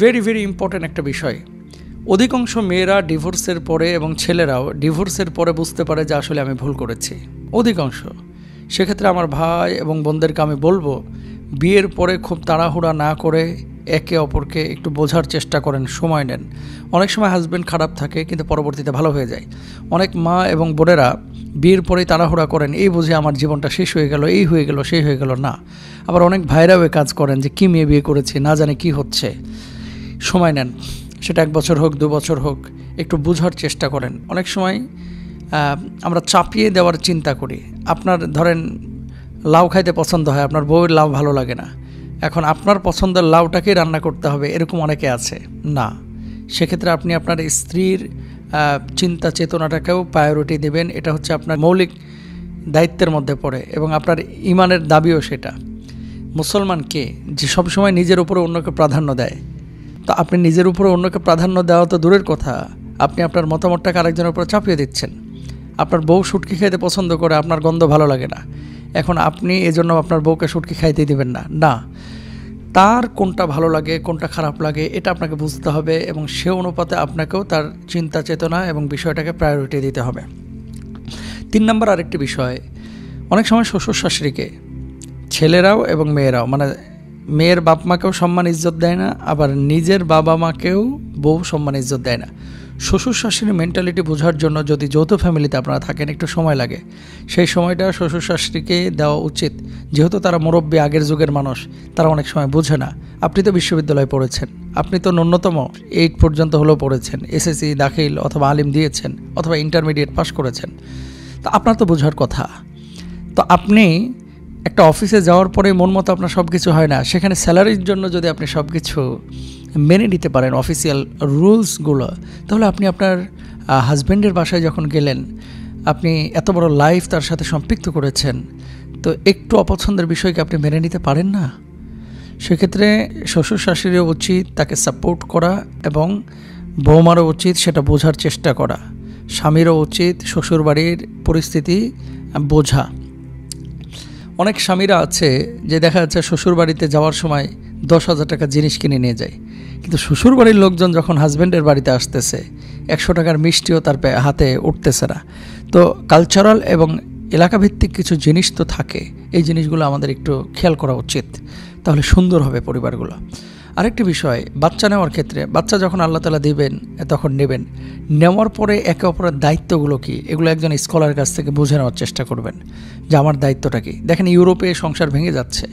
Very very important একটা বিষয়। অধিকাংশ মেয়েরা ডিভোর্সের পরে এবং ছেলেরাও ডিভোর্সের পরে বুঝতে পারে যে আসলে আমি ভুল করেছি, অধিকাংশ। সেক্ষেত্রে আমার ভাই এবং বোনদেরকে আমি বলবো, বিয়ের পরে খুব তাড়াহুড়া না করে একে অপরকে একটু বোঝার চেষ্টা করেন, সময় নেন। অনেক সময় হাজব্যান্ড খারাপ থাকে কিন্তু পরবর্তীতে ভালো হয়ে যায়। অনেক মা এবং বোনেরা বিয়ের পরেই তাড়াহুড়া করেন, এই বুঝে আমার জীবনটা শেষ হয়ে গেল, এই হয়ে গেল, সেই হয়ে গেল। না, আবার অনেক ভাইরাও এ কাজ করেন যে কী মেয়ে বিয়ে করেছি, না জানে কি হচ্ছে। সময় নেন, সেটা 1 বছর হোক 2 বছর হোক, একটু বোঝার চেষ্টা করেন। অনেক সময় আমরা চাপিয়ে দেওয়ার চিন্তা করি। আপনার ধরেন লাউ খাইতে পছন্দ হয়, আপনার বউয়ের লাউ ভালো লাগে না, এখন আপনার পছন্দের লাউটাকেই রান্না করতে হবে, এরকম অনেকে আছে। না, সেক্ষেত্রে আপনি আপনার স্ত্রীর চিন্তা চেতনাটাকেও প্রায়োরিটি দেবেন। এটা হচ্ছে আপনার মৌলিক দায়িত্বের মধ্যে পড়ে এবং আপনার ইমানের দাবিও সেটা। মুসলমান কে যে সবসময় নিজের উপরে অন্যকে প্রাধান্য দেয়? তো আপনি নিজের উপরে অন্যকে প্রাধান্য দেওয়া তো দূরের কথা, আপনি আপনার মতামতটাকে আরেকজনের উপর চাপিয়ে দিচ্ছেন। আপনার বউ শুটকি খাইতে পছন্দ করে, আপনার গন্ধ ভালো লাগে না, এখন আপনি এজন্য আপনার বউকে শুটকি খাইতে দিবেন না। না, তার কোনটা ভালো লাগে কোনটা খারাপ লাগে এটা আপনাকে বুঝতে হবে এবং সে অনুপাতে আপনাকেও তার চিন্তা চেতনা এবং বিষয়টাকে প্রায়োরিটি দিতে হবে। 3 নম্বর আরেকটি বিষয়, অনেক সময় শ্বশুর শাশুড়িকে ছেলেরাও এবং মেয়েরাও, মানে মেয়ের বাপ মাকেও সম্মান ইজ্জত দেয় না, আবার নিজের বাবা মাকেও বউ সম্মান ইজ্জত দেয় না। শ্বশুর শাশুড়ির মেন্টালিটি বোঝার জন্য যদি যৌথ ফ্যামিলিতে আপনারা থাকেন, একটু সময় লাগে। সেই সময়টা শ্বশুর শাশুড়িকে দেওয়া উচিত, যেহেতু তারা মুরব্বী, আগের যুগের মানুষ, তারা অনেক সময় বোঝে না। আপনি তো বিশ্ববিদ্যালয়ে পড়েছেন, আপনি তো ন্যূনতম 8 পর্যন্ত হলেও পড়েছেন, এসএসসি দাখিল অথবা আলিম দিয়েছেন অথবা ইন্টারমিডিয়েট পাস করেছেন, তা আপনার তো বোঝার কথা। তো আপনি একটা অফিসে যাওয়ার পরে মন মতো আপনার সব কিছু হয় না, সেখানে স্যালারির জন্য যদি আপনি সব কিছু মেনে নিতে পারেন অফিসিয়াল রুলসগুলো, তাহলে আপনি আপনার হাজব্যান্ডের বাসায় যখন গেলেন, আপনি এত বড় লাইফ তার সাথে সম্পৃক্ত করেছেন, তো একটু অপছন্দের বিষয়কে আপনি মেনে নিতে পারেন না? সেক্ষেত্রে শ্বশুর শাশুড়িও উচিত তাকে সাপোর্ট করা এবং বৌমারও উচিত সেটা বোঝার চেষ্টা করা। স্বামীরও উচিত শ্বশুরবাড়ির পরিস্থিতি বোঝা। অনেক স্বামীরা আছে যে দেখা যাচ্ছে শ্বশুরবাড়িতে যাওয়ার সময় 10,000 টাকা জিনিস কিনে নিয়ে যায়, কিন্তু শ্বশুরবাড়ির লোকজন যখন হাজব্যান্ডের বাড়িতে আসতেছে 100 টাকার মিষ্টিও তার হাতে উঠতেছে না। তো কালচারাল এবং এলাকাভিত্তিক কিছু জিনিস তো থাকে, এই জিনিসগুলো আমাদের একটু খেয়াল করা উচিত, তাহলে সুন্দর হবে পরিবারগুলো। আরেকটি বিষয়, বাচ্চা নেওয়ার ক্ষেত্রে, বাচ্চা যখন আল্লাহ তাআলা দিবেন তখন নেবেন, নেওয়ার পরে একে অপরের দায়িত্বগুলো কী, এগুলো একজন স্কলারের কাছ থেকে বুঝে নেওয়ার চেষ্টা করবেন যে আমার দায়িত্বটা কী। দেখেন, ইউরোপে সংসার ভেঙে যাচ্ছে,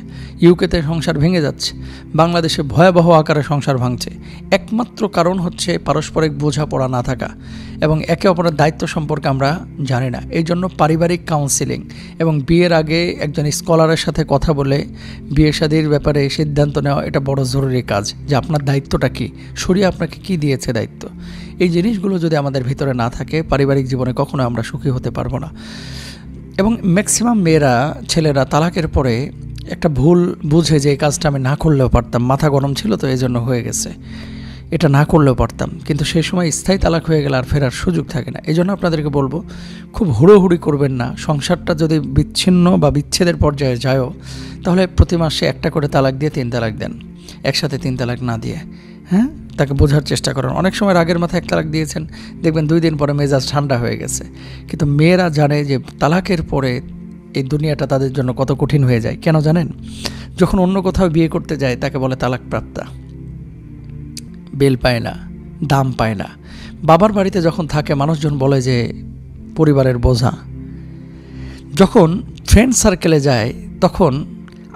ইউকেতে সংসার ভেঙে যাচ্ছে, বাংলাদেশে ভয়াবহ আকারে সংসার ভাঙছে। একমাত্র কারণ হচ্ছে পারস্পরিক বোঝাপড়া না থাকা এবং একে অপরের দায়িত্ব সম্পর্কে আমরা জানি না। এই জন্য পারিবারিক কাউন্সিলিং এবং বিয়ের আগে একজন স্কলারের সাথে কথা বলে বিয়ে শাদীর ব্যাপারে সিদ্ধান্ত নেওয়া, এটা বড় জরুরি কাজ, যে আপনার দায়িত্বটা কী, শরীয়ত আপনাকে কী দিয়েছে দায়িত্ব। এই জিনিসগুলো যদি আমাদের ভিতরে না থাকে, পারিবারিক জীবনে কখনো আমরা সুখী হতে পারবো না। এবং ম্যাক্সিমাম মেয়েরা, ছেলেরা তালাকের পরে একটা ভুল বুঝে যে এই কাজটা আমি না করলেও পারতাম, মাথা গরম ছিল তো এই জন্য হয়ে গেছে, এটা না করলেও পারতাম, কিন্তু সেই সময় স্থায়ী তালাক হয়ে গেলে আর ফেরার সুযোগ থাকে না। এই জন্য আপনাদেরকে বলবো, খুব হুড়োহুড়ি করবেন না। সংসারটা যদি বিচ্ছিন্ন বা বিচ্ছেদের পর্যায়ে যায়ও, তাহলে প্রতি মাসে 1টা করে তালাক দিয়ে 3 তালাক দেন, একসাথে 3 তালাক না দিয়ে। হ্যাঁ, তাকে বোঝার চেষ্টা করেন। অনেক সময় রাগের মাথায় 1 তালাক দিয়েছেন, দেখবেন 2 দিন পরে মেজাজ ঠান্ডা হয়ে গেছে। কিন্তু মেয়েরা জানে যে তালাকের পরে এই দুনিয়াটা তাদের জন্য কত কঠিন হয়ে যায়। কেন জানেন? যখন অন্য কোথাও বিয়ে করতে যায় তাকে বলে তালাক প্রাপ্তা, বেল পায় না, দাম পায় না। বাবার বাড়িতে যখন থাকে মানুষজন বলে যে পরিবারের বোঝা। যখন ফ্রেন্ড সার্কেলে যায় তখন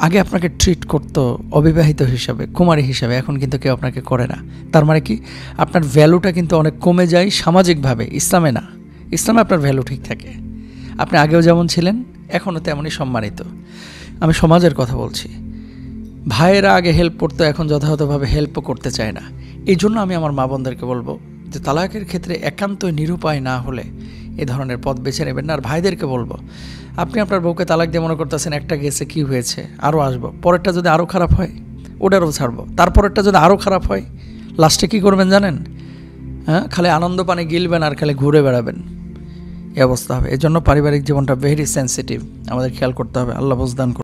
আগে আপনাকে ট্রিট করতো অবিবাহিত হিসাবে, কুমারী হিসাবে, এখন কিন্তু কেউ আপনাকে করে না। তার মানে কি, আপনার ভ্যালুটা কিন্তু অনেক কমে যায় সামাজিকভাবে। ইসলামে না, ইসলামে আপনার ভ্যালু ঠিক থাকে, আপনি আগেও যেমন ছিলেন এখনও তেমনই সম্মানিত। আমি সমাজের কথা বলছি। ভাইয়েরা আগে হেল্প করতো, এখন যথাযথভাবে হেল্পও করতে চায় না। এই জন্য আমি আমার মা বোনদেরকে বলবো যে তালাকের ক্ষেত্রে একান্তই নিরুপায় না হলে এ ধরনের পথ বেছে নেবেন না। আর ভাইদেরকে বলবো, আপনি আপনার বউকে তালাক দিয়ে মনে করতেছেন একটা গেছে, কি হয়েছে, আরও আসবো, পরেরটা যদি আরও খারাপ হয় ওটারও ছাড়বো, তারপরেরটা যদি আরও খারাপ হয়, লাস্টে কী করবেন জানেন? হ্যাঁ, খালি আনন্দ পানে গিলবেন আর খালি ঘুরে বেড়াবেন, এই অবস্থা হবে। এই জন্য পারিবারিক জীবনটা ভেরি সেন্সিটিভ, আমাদের খেয়াল করতে হবে। আল্লাহ বুঝদান করুন।